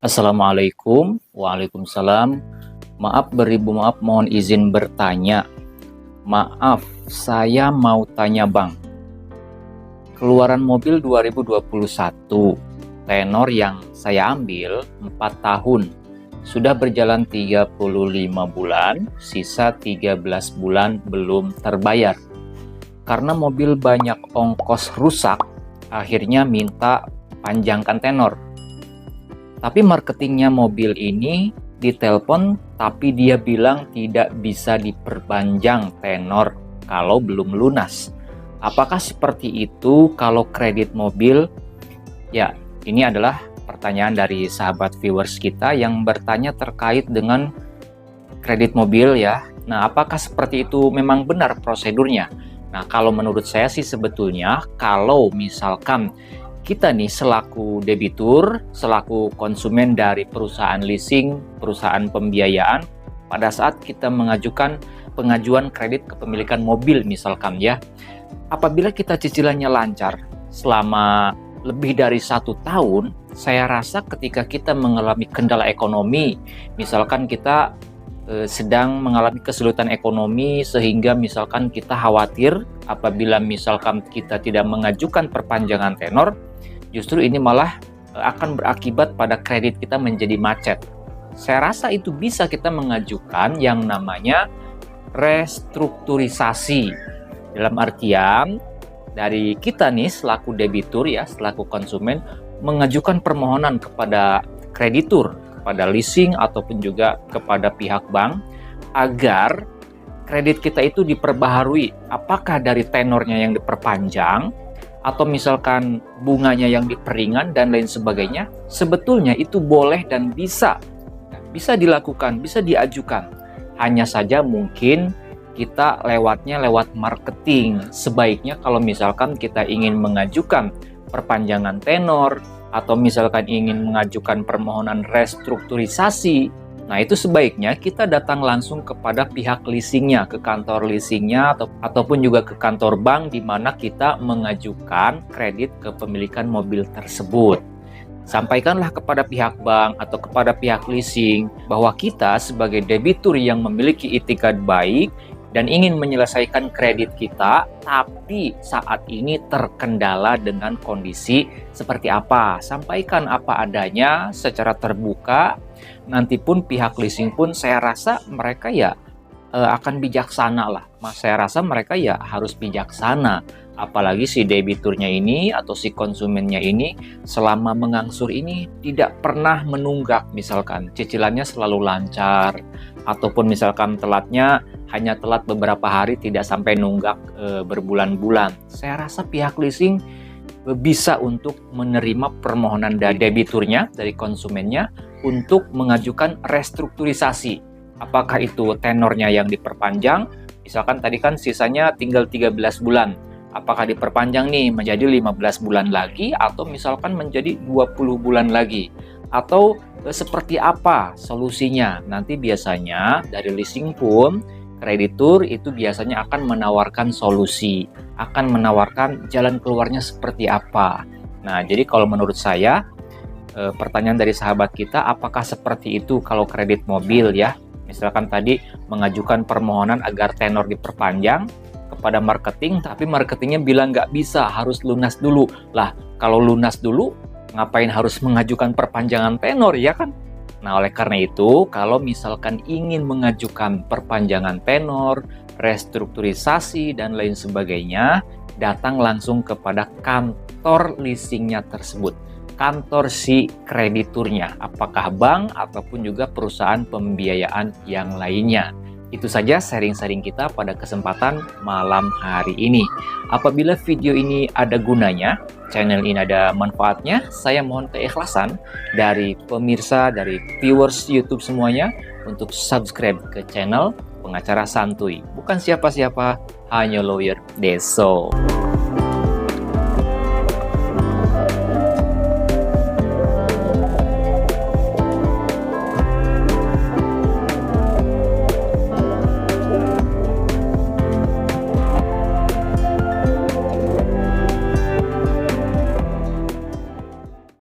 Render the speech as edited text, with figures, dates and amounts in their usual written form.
Assalamualaikum. Waalaikumsalam. Maaf beribu maaf, mohon izin bertanya. Maaf, saya mau tanya Bang. Keluaran mobil 2021, tenor yang saya ambil 4 tahun. Sudah berjalan 35 bulan, sisa 13 bulan belum terbayar. Karena mobil banyak ongkos rusak, akhirnya minta panjangkan tenor. Tapi marketingnya mobil ini ditelepon, tapi dia bilang tidak bisa diperpanjang tenor kalau belum lunas. Apakah seperti itu kalau kredit mobil? Ya, ini adalah pertanyaan dari sahabat viewers kita yang bertanya terkait dengan kredit mobil ya. Nah, apakah seperti itu memang benar prosedurnya? Nah, kalau menurut saya sih sebetulnya kalau misalkan kita nih selaku debitur, selaku konsumen dari perusahaan leasing, perusahaan pembiayaan, pada saat kita mengajukan pengajuan kredit kepemilikan mobil misalkan ya, apabila kita cicilannya lancar selama lebih dari 1 tahun, saya rasa ketika kita mengalami kendala ekonomi, misalkan kita sedang mengalami kesulitan ekonomi sehingga misalkan kita khawatir apabila misalkan kita tidak mengajukan perpanjangan tenor, justru ini malah akan berakibat pada kredit kita menjadi macet. Saya rasa itu bisa kita mengajukan yang namanya restrukturisasi. Dalam artian dari kita nih selaku debitur ya, selaku konsumen mengajukan permohonan kepada kreditur, kepada leasing ataupun juga kepada pihak bank agar kredit kita itu diperbaharui, apakah dari tenornya yang diperpanjang atau misalkan bunganya yang diperingan dan lain sebagainya. Sebetulnya itu boleh dan bisa dilakukan, bisa diajukan. Hanya saja mungkin kita lewatnya lewat marketing. Sebaiknya kalau misalkan kita ingin mengajukan perpanjangan tenor atau misalkan ingin mengajukan permohonan restrukturisasi, nah itu sebaiknya kita datang langsung kepada pihak leasingnya, ke kantor leasingnya ataupun juga ke kantor bank di mana kita mengajukan kredit kepemilikan mobil tersebut. Sampaikanlah kepada pihak bank atau kepada pihak leasing bahwa kita sebagai debitur yang memiliki itikad baik dan ingin menyelesaikan kredit kita, tapi saat ini terkendala dengan kondisi seperti apa. Sampaikan apa adanya secara terbuka. Nanti pun pihak leasing pun saya rasa mereka ya akan bijaksana lah. Saya rasa mereka ya harus bijaksana. Apalagi si debiturnya ini atau si konsumennya ini selama mengangsur ini tidak pernah menunggak, misalkan cicilannya selalu lancar ataupun misalkan telatnya hanya telat beberapa hari, tidak sampai nunggak berbulan-bulan. Saya rasa pihak leasing bisa untuk menerima permohonan dari debiturnya, dari konsumennya untuk mengajukan restrukturisasi. Apakah itu tenornya yang diperpanjang, misalkan tadi kan sisanya tinggal 13 bulan. Apakah diperpanjang nih menjadi 15 bulan lagi atau misalkan menjadi 20 bulan lagi? Atau seperti apa solusinya? Nanti biasanya dari leasing pun kreditur itu biasanya akan menawarkan solusi, akan menawarkan jalan keluarnya seperti apa. Nah, jadi kalau menurut saya pertanyaan dari sahabat kita, apakah seperti itu kalau kredit mobil ya? Misalkan tadi mengajukan permohonan agar tenor diperpanjang kepada marketing, tapi marketingnya bilang nggak bisa, harus lunas dulu. Lah, kalau lunas dulu, ngapain harus mengajukan perpanjangan tenor ya kan? Nah, oleh karena itu, kalau misalkan ingin mengajukan perpanjangan tenor, restrukturisasi, dan lain sebagainya, datang langsung kepada kantor leasingnya tersebut. Kantor si krediturnya, apakah bank ataupun juga perusahaan pembiayaan yang lainnya. Itu saja sharing-sharing kita pada kesempatan malam hari ini. Apabila video ini ada gunanya, channel ini ada manfaatnya, saya mohon keikhlasan dari pemirsa, dari viewers YouTube semuanya untuk subscribe ke channel Pengacara Santuy. Bukan siapa-siapa, hanya lawyer Deso.